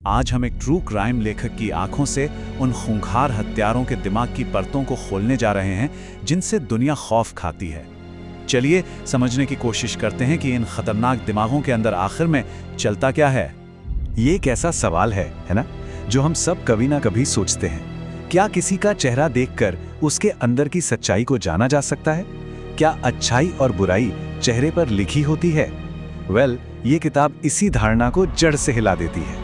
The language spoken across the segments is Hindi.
आज हम एक ट्रू क्राइम लेखक की आंखों से उन खूंखार हत्यारों के दिमाग की परतों को खोलने जा रहे हैं जिनसे दुनिया खौफ खाती है। चलिए समझने की कोशिश करते हैं कि इन खतरनाक दिमागों के अंदर आखिर में चलता क्या है। ये एक ऐसा सवाल है ना, जो हम सब कभी ना कभी सोचते हैं। क्या किसी का चेहरा देखकर उसके अंदर की सच्चाई को जाना जा सकता है? क्या अच्छाई और बुराई चेहरे पर लिखी होती है? ये किताब इसी धारणा को जड़ से हिला देती है।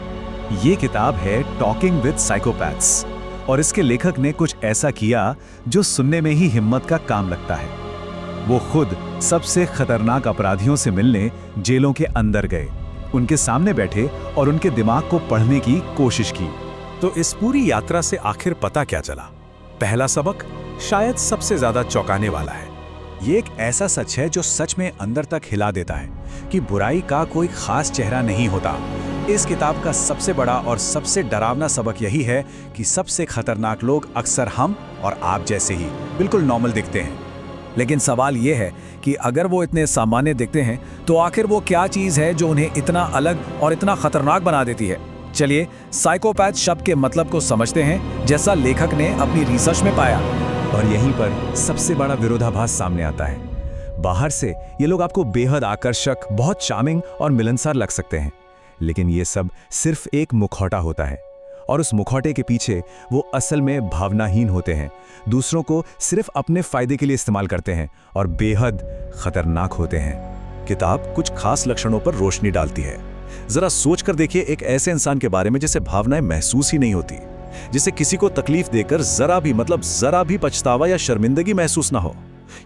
ये किताब है टॉकिंग विद साइकोपैथ्स और इसके लेखक ने कुछ ऐसा किया जो सुनने में ही हिम्मत का काम लगता है। वो खुद सबसे खतरनाक अपराधियों से मिलने जेलों के अंदर गए, उनके सामने बैठे और उनके दिमाग को पढ़ने की कोशिश की। तो इस पूरी यात्रा से आखिर पता क्या चला? पहला सबक शायद सबसे ज्यादा चौंकाने वाला है। ये एक ऐसा सच है जो सच में अंदर तक हिला देता है कि बुराई का कोई खास चेहरा नहीं होता। इस किताब का सबसे बड़ा और सबसे डरावना सबक यही है कि सबसे खतरनाक लोग अक्सर हम और आप जैसे ही बिल्कुल नॉर्मल दिखते हैं। लेकिन सवाल ये है कि अगर वो इतने सामान्य दिखते हैं तो आखिर वो क्या चीज़ है जो उन्हें इतना अलग और इतना खतरनाक बना देती है। चलिए साइकोपैथ शब्द के मतलब को समझते हैं, जैसा लेखक ने अपनी रिसर्च में पाया। और यहीं पर सबसे बड़ा विरोधाभास सामने आता है। बाहर से ये लोग आपको बेहद आकर्षक, बहुत चार्मिंग और मिलनसार लग सकते हैं, लेकिन ये सब सिर्फ एक मुखौटा होता है और उस मुखौटे के पीछे वो असल में भावनाहीन होते हैं, दूसरों को सिर्फ अपने फायदे के लिए इस्तेमाल करते हैं और बेहद खतरनाक होते हैं। किताब कुछ खास लक्षणों पर रोशनी डालती है। जरा सोच कर देखिए एक ऐसे इंसान के बारे में जिसे भावनाएं महसूस ही नहीं होती, जिसे किसी को तकलीफ देकर जरा भी पछतावा या शर्मिंदगी महसूस ना हो।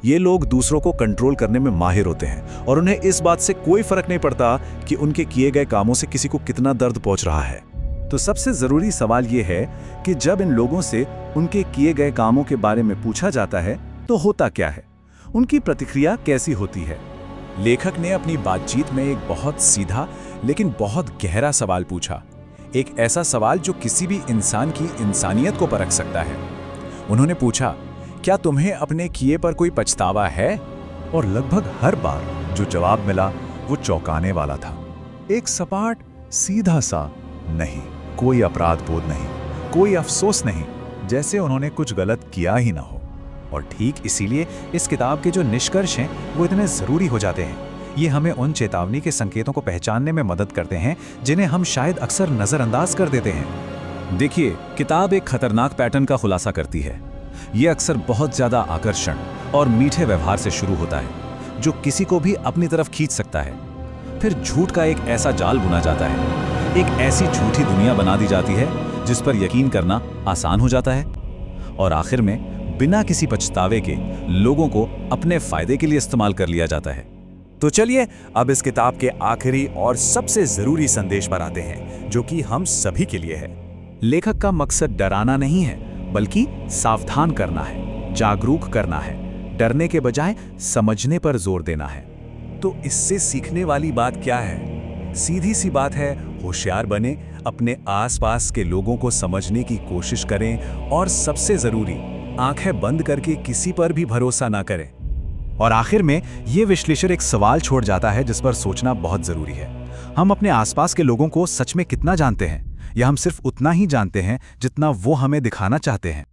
ये लोग दूसरों को कंट्रोल करने में माहिर होते हैं और उन्हें इस बात से कोई फर्क नहीं पड़ता कि उनके किए गए कामों से किसी को कितना दर्द पहुंच रहा है। तो सबसे जरूरी सवाल ये है कि जब इन लोगों से उनके किए गए कामों के बारे में पूछा जाता है तो होता क्या है, उनकी प्रतिक्रिया कैसी होती है। लेखक ने अपनी बातचीत में एक बहुत सीधा लेकिन बहुत गहरा सवाल पूछा, एक ऐसा सवाल जो किसी भी इंसान की इंसानियत को परख सकता है। उन्होंने पूछा, क्या तुम्हें अपने किए पर कोई पछतावा है? और लगभग हर बार जो जवाब मिला वो चौंकाने वाला था। एक सपाट सीधा सा नहीं, कोई अपराध बोध नहीं, कोई अफसोस नहीं, जैसे उन्होंने कुछ गलत किया ही ना हो। और ठीक इसीलिए इस किताब के जो निष्कर्ष हैं वो इतने जरूरी हो जाते हैं। ये हमें उन चेतावनी के संकेतों को पहचानने में मदद करते हैं जिन्हें हम शायद अक्सर नजरअंदाज कर देते हैं। देखिए, किताब एक खतरनाक पैटर्न का खुलासा करती है। ये अक्सर बहुत ज्यादा आकर्षण और मीठे व्यवहार से शुरू होता है जो किसी को भी अपनी तरफ खींच सकता है। फिर झूठ का एक ऐसा जाल बुना जाता है, एक ऐसी झूठी दुनिया बना दी जाती है जिस पर यकीन करना आसान हो जाता है और आखिर में बिना किसी पछतावे के लोगों को अपने फायदे के लिए इस्तेमाल कर लिया जाता है। तो चलिए अब इस किताब के आखिरी और सबसे जरूरी संदेश पर आते हैं, जो कि हम सभी के लिए है। लेखक का मकसद डराना नहीं है, बल्कि सावधान करना है, जागरूक करना है, डरने के बजाय समझने पर जोर देना है। तो इससे सीखने वाली बात क्या है? सीधी सी बात है, होशियार बने, अपने आसपास के लोगों को समझने की कोशिश करें और सबसे जरूरी, आंखें बंद करके किसी पर भी भरोसा ना करें। और आखिर में ये विश्लेषण एक सवाल छोड़ जाता है जिस पर सोचना बहुत जरूरी है। हम अपने आसपास के लोगों को सच में कितना जानते हैं, या हम सिर्फ उतना ही जानते हैं जितना वो हमें दिखाना चाहते हैं।